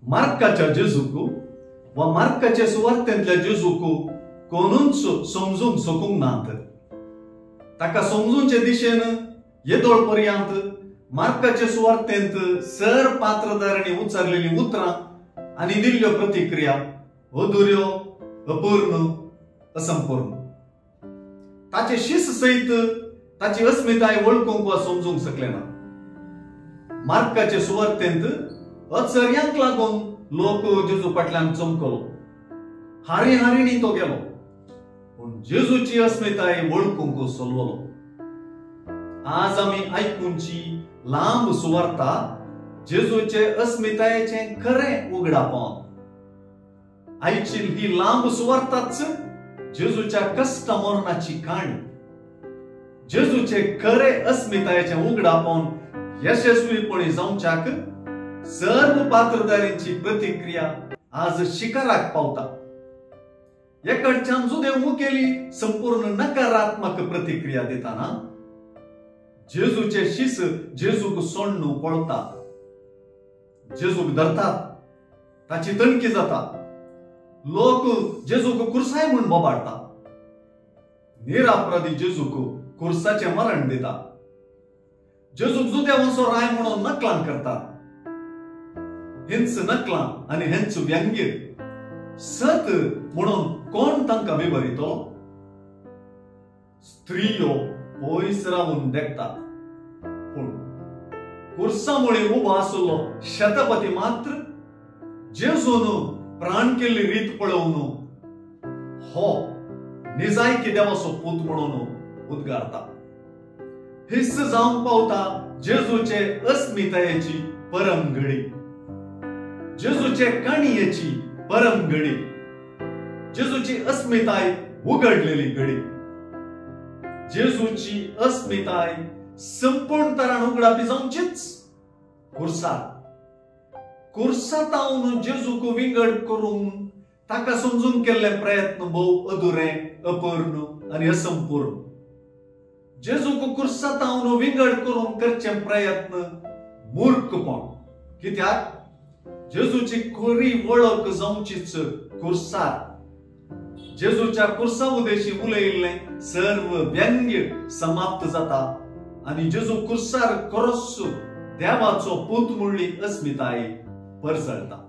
मार्काच्या जेजूक व मार्काचे सुवार्थेंतल्या जेजूक कोणूच समजूंक सोकूंक नात। ताका समजूंचे दिशेन येदोळ पर्यंत मार्काचे सुवार्थेंत सर पात्रधारांनी उच्चारलेली उतरां आनी दिल्ल्यो प्रतिक्रिया अधुऱ्यो, अपूर्ण, असंपूर्ण। ताचे शिस सहित ताची अस्मिताय वळखूंक वा समजूंक शकले ना। मार्काचे सुवार्थेंत अचर्यांक लागून लोक जेजू फाटल्यान चमकलो, हारी हारिणी तो गेलो, पूण जेजूची अस्मिताय वळखूंक सोलवलो। आज आमी आयकूंची लांब सुवार्ता जेजूचे अस्मितायेचे खरें उगडापण। आयची ही लांब सुवार्ताच जेजूच्या कष्ट मरणाची काणी। जेजूचे खरे अस्मितायेचे उगडापण यशस्वीपणे जावच्याक सर्व पात्रधारींची प्रतिक्रिया आज शिखराक पावता। एकडच्यान जुदेव मुखेली संपूर्ण नकारात्मक प्रतिक्रिया दिताना जेजूचे शिस जेजूक सोडून पळतात, जेजूक धरतात, ताची तणकी जाता। लोक जेजूक कुर्साय म्हूण बोबाडतात। निरापराधी जेजूक कुर्साचे मरण दिता। जेजूक जुदेवांचो राय म्हणून नकलां करतात। हेंच नकलां आनी हेंच व्यंग्य सत म्हणून कोण तांकां विवरितलो? स्त्रियो पयस रावून देखतात, पूण कुर्सा मुळे उबो आसलो शतपती मात्र जेजून प्राण केल्ली रीत पळोवन हो निजायकी देवाचो पूत म्हणून उद्गारता। हिस्स जावंक पावता जेजूचे अस्मितायेची परम घडी, जेजूचे काणयेची परम घडी, जेजूची अस्मिताय उगडलेली घडी। जेजूची अस्मिताय संपूर्ण तरान उगडापी जावचीच कुर्सार। कुर्सातावन जेजूक विंगड करून ताका समजून केल्ले प्रयत्न भोव अधुरे, अपूर्ण आनी असंपूर्ण। जेजूक कुर्सातावन विंगड करून करचे प्रयत्न मूर्खपण। कित्याक जेजूची खरी वळख जावचीच कुर्सार। जेजूच्या कुर्सा उदेशी उलयिल्ले सर्व व्यंग्य समाप्त जाता आनी जेजू कुर्सार खरोच देवाचो पूत म्हणली अस्मिताय परसळता।